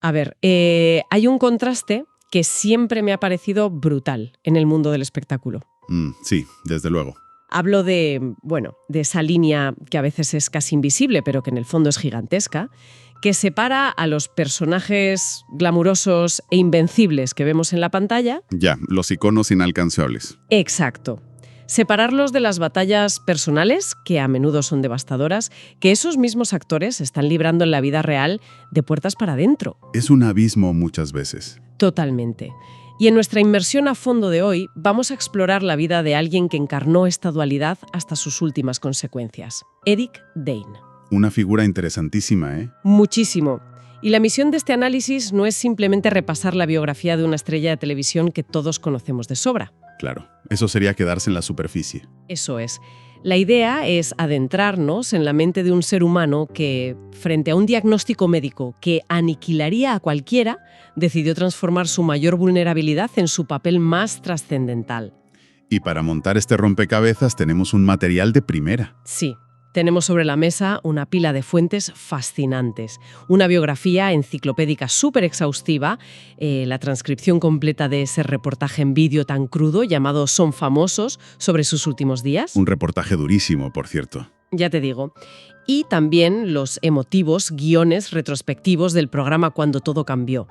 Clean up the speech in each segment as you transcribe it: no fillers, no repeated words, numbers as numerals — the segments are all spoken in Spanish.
A ver, hay un contraste que siempre me ha parecido brutal en el mundo del espectáculo. Sí, desde luego. Hablo de esa línea que a veces es casi invisible, pero que en el fondo es gigantesca, que separa a los personajes glamurosos e invencibles que vemos en la pantalla. Ya, los iconos inalcanzables. Exacto. Separarlos de las batallas personales, que a menudo son devastadoras, que esos mismos actores están librando en la vida real de puertas para adentro. Es un abismo muchas veces. Totalmente. Y en nuestra inmersión a fondo de hoy vamos a explorar la vida de alguien que encarnó esta dualidad hasta sus últimas consecuencias. Eric Dane. Una figura interesantísima, ¿eh? Muchísimo. Y la misión de este análisis no es simplemente repasar la biografía de una estrella de televisión que todos conocemos de sobra. Claro, eso sería quedarse en la superficie. Eso es. La idea es adentrarnos en la mente de un ser humano que, frente a un diagnóstico médico que aniquilaría a cualquiera, decidió transformar su mayor vulnerabilidad en su papel más trascendental. Y para montar este rompecabezas tenemos un material de primera. Sí. Tenemos sobre la mesa una pila de fuentes fascinantes, una biografía enciclopédica súper exhaustiva, la transcripción completa de ese reportaje en vídeo tan crudo llamado Son famosos sobre sus últimos días. Un reportaje durísimo, por cierto. Ya te digo. Y también los emotivos guiones retrospectivos del programa Cuando todo cambió.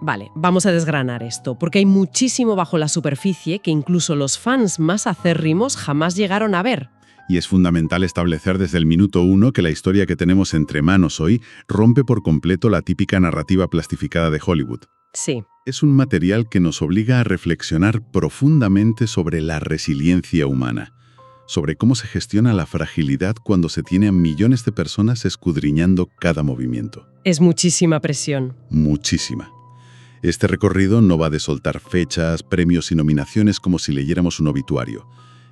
Vale, vamos a desgranar esto, porque hay muchísimo bajo la superficie que incluso los fans más acérrimos jamás llegaron a ver. Y es fundamental establecer desde el minuto 1 que la historia que tenemos entre manos hoy rompe por completo la típica narrativa plastificada de Hollywood. Sí. Es un material que nos obliga a reflexionar profundamente sobre la resiliencia humana, sobre cómo se gestiona la fragilidad cuando se tiene a millones de personas escudriñando cada movimiento. Es muchísima presión. Muchísima. Este recorrido no va de soltar fechas, premios y nominaciones como si leyéramos un obituario.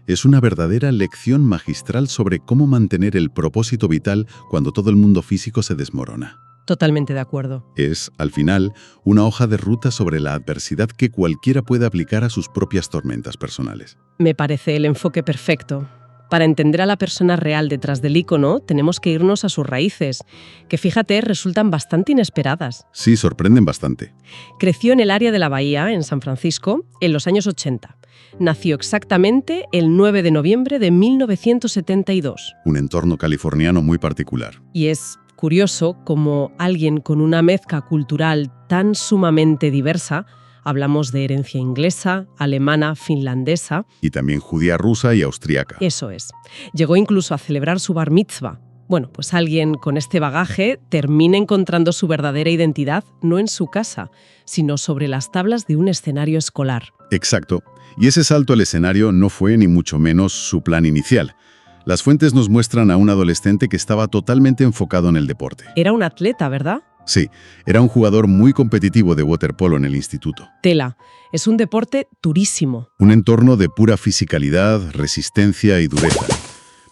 Es una verdadera lección magistral sobre cómo mantener el propósito vital cuando todo el mundo físico se desmorona. Totalmente de acuerdo. Es, al final, una hoja de ruta sobre la adversidad que cualquiera puede aplicar a sus propias tormentas personales. Me parece el enfoque perfecto. Para entender a la persona real detrás del ícono, tenemos que irnos a sus raíces, que fíjate, resultan bastante inesperadas. Sí, sorprenden bastante. Creció en el área de la Bahía, en San Francisco, en los años 80. Nació exactamente el 9 de noviembre de 1972. Un entorno californiano muy particular. Y es curioso cómo alguien con una mezcla cultural tan sumamente diversa, hablamos de herencia inglesa, alemana, finlandesa. Y también judía, rusa y austriaca. Eso es. Llegó incluso a celebrar su bar mitzvah. Bueno, pues alguien con este bagaje termina encontrando su verdadera identidad no en su casa, sino sobre las tablas de un escenario escolar. Exacto. Y ese salto al escenario no fue ni mucho menos su plan inicial. Las fuentes nos muestran a un adolescente que estaba totalmente enfocado en el deporte. Era un atleta, ¿verdad? Sí, era un jugador muy competitivo de waterpolo en el instituto. Tela. Es un deporte durísimo. Un entorno de pura fisicalidad, resistencia y dureza.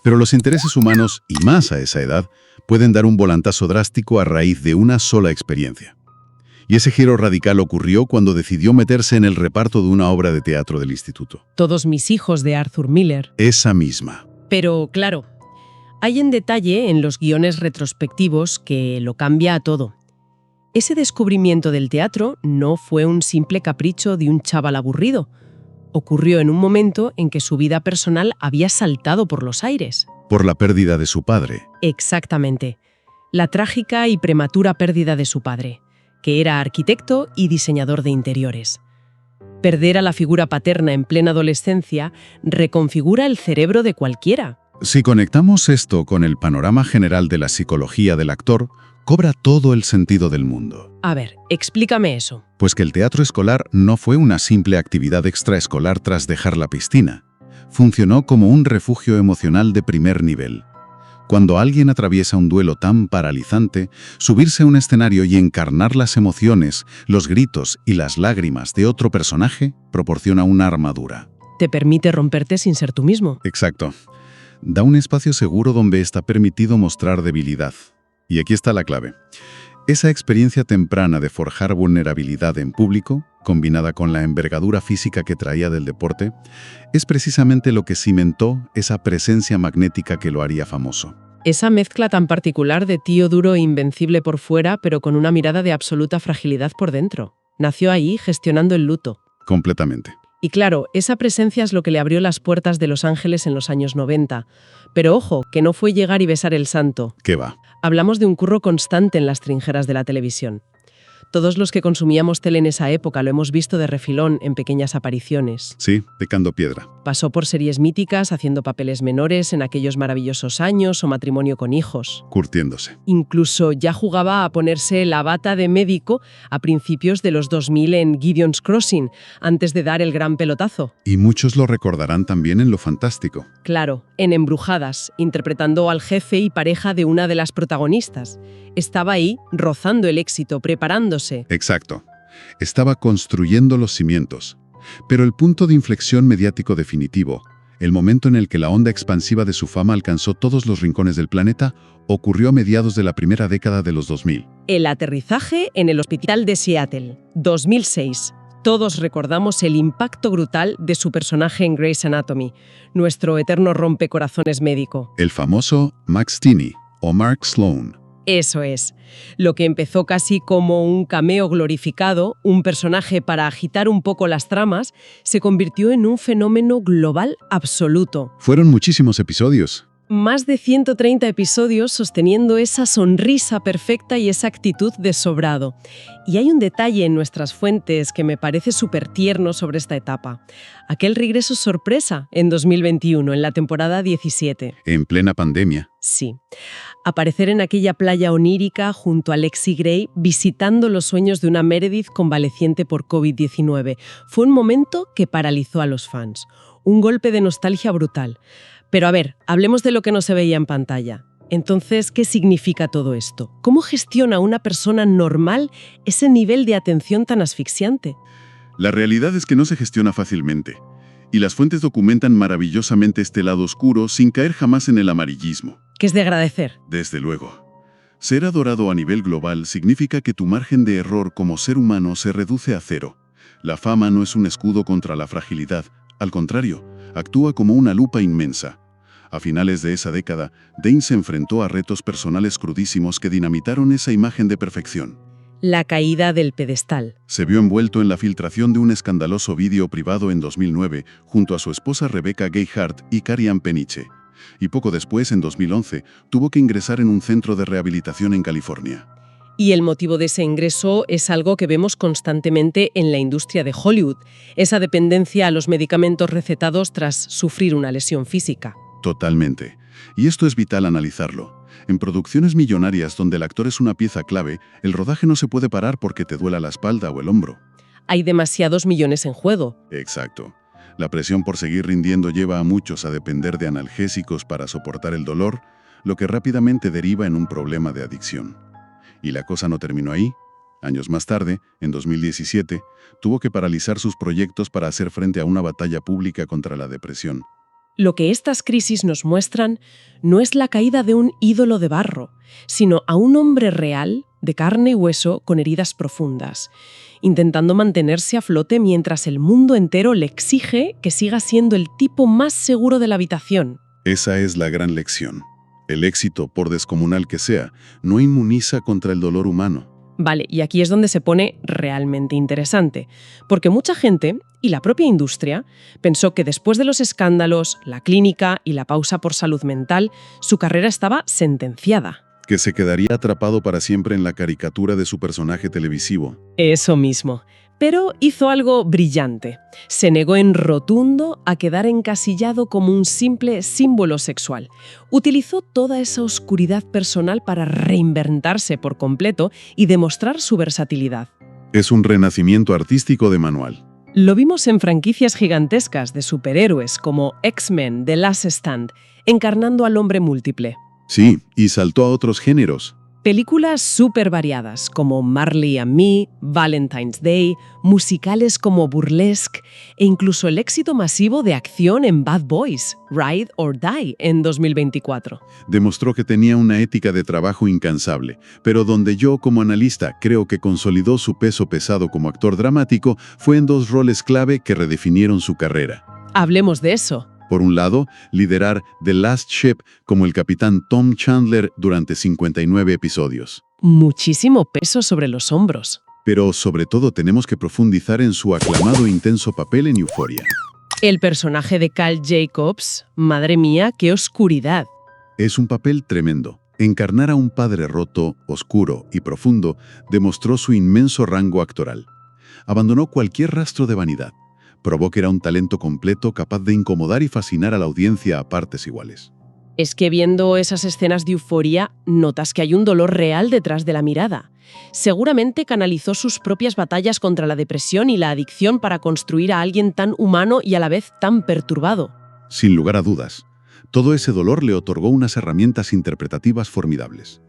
Pero los intereses humanos, y más a esa edad, pueden dar un volantazo drástico a raíz de una sola experiencia. Y ese giro radical ocurrió cuando decidió meterse en el reparto de una obra de teatro del instituto. Todos mis hijos de Arthur Miller. Esa misma. Pero, claro, hay en detalle en los guiones retrospectivos que lo cambia a todo. Ese descubrimiento del teatro no fue un simple capricho de un chaval aburrido. Ocurrió en un momento en que su vida personal había saltado por los aires. Por la pérdida de su padre. Exactamente. La trágica y prematura pérdida de su padre, que era arquitecto y diseñador de interiores. Perder a la figura paterna en plena adolescencia reconfigura el cerebro de cualquiera. Si conectamos esto con el panorama general de la psicología del actor, cobra todo el sentido del mundo. A ver, explícame eso. Pues que el teatro escolar no fue una simple actividad extraescolar tras dejar la piscina. Funcionó como un refugio emocional de primer nivel. Cuando alguien atraviesa un duelo tan paralizante, subirse a un escenario y encarnar las emociones, los gritos y las lágrimas de otro personaje proporciona una armadura. Te permite romperte sin ser tú mismo. Exacto. Da un espacio seguro donde está permitido mostrar debilidad. Y aquí está la clave. Esa experiencia temprana de forjar vulnerabilidad en público, combinada con la envergadura física que traía del deporte, es precisamente lo que cimentó esa presencia magnética que lo haría famoso. Esa mezcla tan particular de tío duro e invencible por fuera, pero con una mirada de absoluta fragilidad por dentro. Nació ahí gestionando el luto. Completamente. Y claro, esa presencia es lo que le abrió las puertas de Los Ángeles en los años 90. Pero ojo, que no fue llegar y besar el santo. ¿Qué va? Hablamos de un curro constante en las trincheras de la televisión. Todos los que consumíamos tele en esa época lo hemos visto de refilón en pequeñas apariciones. Sí, picando piedra. Pasó por series míticas, haciendo papeles menores en aquellos maravillosos años o matrimonio con hijos. Curtiéndose. Incluso ya jugaba a ponerse la bata de médico a principios de los 2000 en Gideon's Crossing, antes de dar el gran pelotazo. Y muchos lo recordarán también en Lo Fantástico. Claro, en Embrujadas, interpretando al jefe y pareja de una de las protagonistas. Estaba ahí, rozando el éxito, preparándose. Exacto. Estaba construyendo los cimientos. Pero el punto de inflexión mediático definitivo, el momento en el que la onda expansiva de su fama alcanzó todos los rincones del planeta, ocurrió a mediados de la primera década de los 2000. El aterrizaje en el hospital de Seattle, 2006. Todos recordamos el impacto brutal de su personaje en Grey's Anatomy, nuestro eterno rompecorazones médico. El famoso Max Tinney, o Mark Sloan. Eso es. Lo que empezó casi como un cameo glorificado, un personaje para agitar un poco las tramas, se convirtió en un fenómeno global absoluto. Fueron muchísimos episodios. Más de 130 episodios sosteniendo esa sonrisa perfecta y esa actitud de sobrado. Y hay un detalle en nuestras fuentes que me parece súper tierno sobre esta etapa. Aquel regreso sorpresa en 2021, en la temporada 17. En plena pandemia. Sí. Aparecer en aquella playa onírica junto a Lexi Gray visitando los sueños de una Meredith convaleciente por COVID-19. Fue un momento que paralizó a los fans. Un golpe de nostalgia brutal. Pero a ver, hablemos de lo que no se veía en pantalla. Entonces, ¿qué significa todo esto? ¿Cómo gestiona una persona normal ese nivel de atención tan asfixiante? La realidad es que no se gestiona fácilmente. Y las fuentes documentan maravillosamente este lado oscuro sin caer jamás en el amarillismo. Que es de agradecer. Desde luego. Ser adorado a nivel global significa que tu margen de error como ser humano se reduce a cero. La fama no es un escudo contra la fragilidad. Al contrario, actúa como una lupa inmensa. A finales de esa década, Dane se enfrentó a retos personales crudísimos que dinamitaron esa imagen de perfección. La caída del pedestal. Se vio envuelto en la filtración de un escandaloso vídeo privado en 2009 junto a su esposa Rebecca Gayheart y Carrie Ann Peniche. Y poco después, en 2011, tuvo que ingresar en un centro de rehabilitación en California. Y el motivo de ese ingreso es algo que vemos constantemente en la industria de Hollywood, esa dependencia a los medicamentos recetados tras sufrir una lesión física. Totalmente. Y esto es vital analizarlo. En producciones millonarias donde el actor es una pieza clave, el rodaje no se puede parar porque te duela la espalda o el hombro. Hay demasiados millones en juego. Exacto. La presión por seguir rindiendo lleva a muchos a depender de analgésicos para soportar el dolor, lo que rápidamente deriva en un problema de adicción. Y la cosa no terminó ahí. Años más tarde, en 2017, tuvo que paralizar sus proyectos para hacer frente a una batalla pública contra la depresión. Lo que estas crisis nos muestran no es la caída de un ídolo de barro, sino a un hombre real, de carne y hueso, con heridas profundas, intentando mantenerse a flote mientras el mundo entero le exige que siga siendo el tipo más seguro de la habitación. Esa es la gran lección. El éxito, por descomunal que sea, no inmuniza contra el dolor humano. Vale, y aquí es donde se pone realmente interesante, porque mucha gente, y la propia industria, pensó que después de los escándalos, la clínica y la pausa por salud mental, su carrera estaba sentenciada. Que se quedaría atrapado para siempre en la caricatura de su personaje televisivo. Eso mismo. Pero hizo algo brillante. Se negó en rotundo a quedar encasillado como un simple símbolo sexual. Utilizó toda esa oscuridad personal para reinventarse por completo y demostrar su versatilidad. Es un renacimiento artístico de manual. Lo vimos en franquicias gigantescas de superhéroes como X-Men, The Last Stand, encarnando al hombre múltiple. Sí, y saltó a otros géneros. Películas súper variadas como Marley and Me, Valentine's Day, musicales como Burlesque e incluso el éxito masivo de acción en Bad Boys, Ride or Die, en 2024. Demostró que tenía una ética de trabajo incansable, pero donde yo, como analista, creo que consolidó su peso pesado como actor dramático fue en dos roles clave que redefinieron su carrera. Hablemos de eso. Por un lado, liderar The Last Ship como el capitán Tom Chandler durante 59 episodios. Muchísimo peso sobre los hombros. Pero sobre todo tenemos que profundizar en su aclamado e intenso papel en Euphoria. El personaje de Cal Jacobs, madre mía, qué oscuridad. Es un papel tremendo. Encarnar a un padre roto, oscuro y profundo demostró su inmenso rango actoral. Abandonó cualquier rastro de vanidad. Probó que era un talento completo capaz de incomodar y fascinar a la audiencia a partes iguales. Es que viendo esas escenas de euforia, notas que hay un dolor real detrás de la mirada. Seguramente canalizó sus propias batallas contra la depresión y la adicción para construir a alguien tan humano y a la vez tan perturbado. Sin lugar a dudas, todo ese dolor le otorgó unas herramientas interpretativas formidables.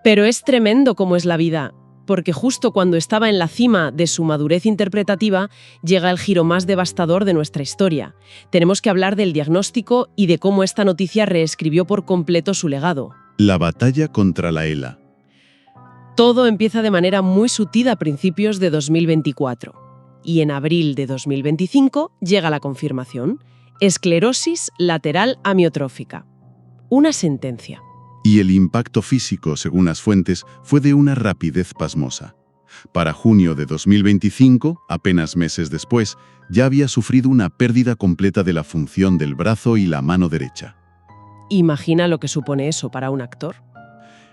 Pero es tremendo cómo es la vida, porque justo cuando estaba en la cima de su madurez interpretativa, llega el giro más devastador de nuestra historia. Tenemos que hablar del diagnóstico y de cómo esta noticia reescribió por completo su legado. La batalla contra la ELA. Todo empieza de manera muy sutil a principios de 2024. Y en abril de 2025 llega la confirmación: esclerosis lateral amiotrófica. Una sentencia. Y el impacto físico, según las fuentes, fue de una rapidez pasmosa. Para junio de 2025, apenas meses después, ya había sufrido una pérdida completa de la función del brazo y la mano derecha. Imagina lo que supone eso para un actor.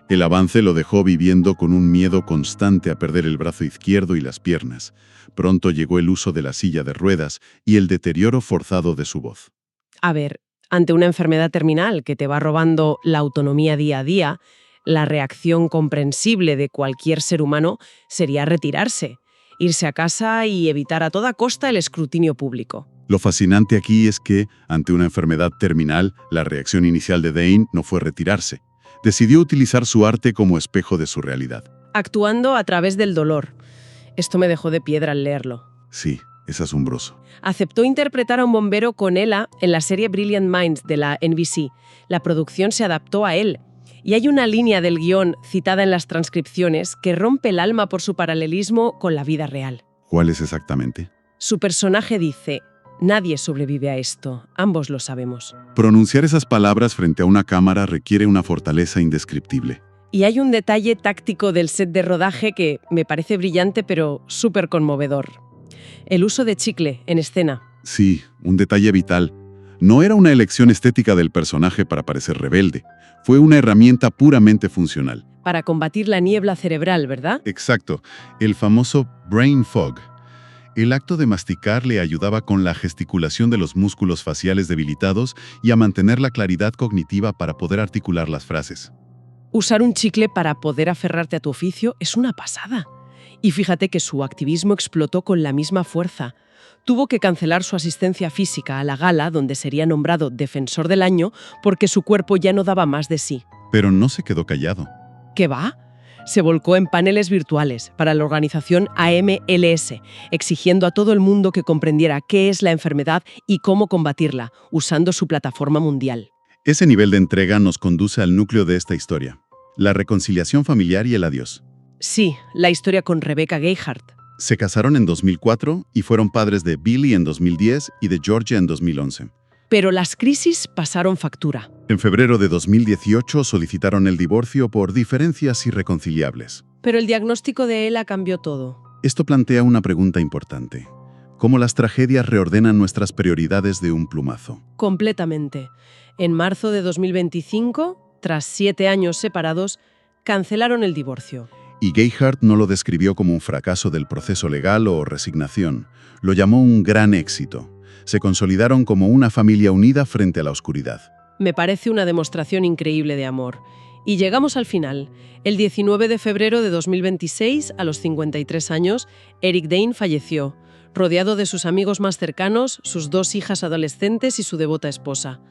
El avance lo dejó viviendo con un miedo constante a perder el brazo izquierdo y las piernas. Pronto llegó el uso de la silla de ruedas y el deterioro forzado de su voz. A ver, ante una enfermedad terminal que te va robando la autonomía día a día, la reacción comprensible de cualquier ser humano sería retirarse, irse a casa y evitar a toda costa el escrutinio público. Lo fascinante aquí es que, ante una enfermedad terminal, la reacción inicial de Dane no fue retirarse. Decidió utilizar su arte como espejo de su realidad. Actuando a través del dolor. Esto me dejó de piedra al leerlo. Sí, es asombroso. Aceptó interpretar a un bombero con ELA en la serie Brilliant Minds de la NBC. La producción se adaptó a él. Y hay una línea del guión citada en las transcripciones que rompe el alma por su paralelismo con la vida real. ¿Cuál es exactamente? Su personaje dice: nadie sobrevive a esto, ambos lo sabemos. Pronunciar esas palabras frente a una cámara requiere una fortaleza indescriptible. Y hay un detalle táctico del set de rodaje que me parece brillante pero súper conmovedor. El uso de chicle en escena. Sí, un detalle vital. No era una elección estética del personaje para parecer rebelde. Fue una herramienta puramente funcional. Para combatir la niebla cerebral, ¿verdad? Exacto, el famoso brain fog. El acto de masticar le ayudaba con la gesticulación de los músculos faciales debilitados y a mantener la claridad cognitiva para poder articular las frases. Usar un chicle para poder aferrarte a tu oficio es una pasada. Y fíjate que su activismo explotó con la misma fuerza. Tuvo que cancelar su asistencia física a la gala, donde sería nombrado Defensor del Año, porque su cuerpo ya no daba más de sí. Pero no se quedó callado. ¿Qué va? Se volcó en paneles virtuales para la organización AMLS, exigiendo a todo el mundo que comprendiera qué es la enfermedad y cómo combatirla, usando su plataforma mundial. Ese nivel de entrega nos conduce al núcleo de esta historia: la reconciliación familiar y el adiós. Sí, la historia con Rebecca Gayheart. Se casaron en 2004 y fueron padres de Billy en 2010 y de Georgia en 2011. Pero las crisis pasaron factura. En febrero de 2018 solicitaron el divorcio por diferencias irreconciliables. Pero el diagnóstico de ELA cambió todo. Esto plantea una pregunta importante: ¿cómo las tragedias reordenan nuestras prioridades de un plumazo? Completamente. En marzo de 2025, tras 7 años separados, cancelaron el divorcio. Y Gayheart no lo describió como un fracaso del proceso legal o resignación. Lo llamó un gran éxito. Se consolidaron como una familia unida frente a la oscuridad. Me parece una demostración increíble de amor. Y llegamos al final. El 19 de febrero de 2026, a los 53 años, Eric Dane falleció, rodeado de sus amigos más cercanos, sus 2 hijas adolescentes y su devota esposa,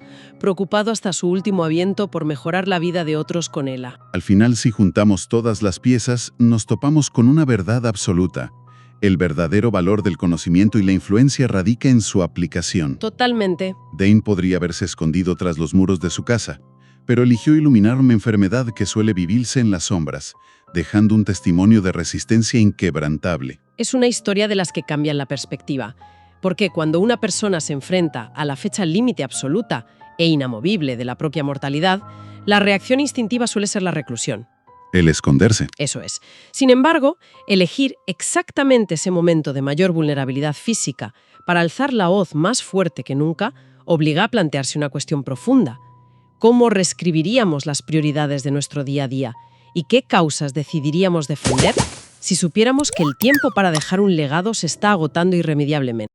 preocupado hasta su último aliento por mejorar la vida de otros con ELA. Al final, si juntamos todas las piezas, nos topamos con una verdad absoluta. El verdadero valor del conocimiento y la influencia radica en su aplicación. Totalmente. Dane podría haberse escondido tras los muros de su casa, pero eligió iluminar una enfermedad que suele vivirse en las sombras, dejando un testimonio de resistencia inquebrantable. Es una historia de las que cambian la perspectiva. Porque cuando una persona se enfrenta a la fecha límite absoluta e inamovible de la propia mortalidad, la reacción instintiva suele ser la reclusión. El esconderse. Eso es. Sin embargo, elegir exactamente ese momento de mayor vulnerabilidad física para alzar la hoz más fuerte que nunca obliga a plantearse una cuestión profunda. ¿Cómo reescribiríamos las prioridades de nuestro día a día? ¿Y qué causas decidiríamos defender si supiéramos que el tiempo para dejar un legado se está agotando irremediablemente?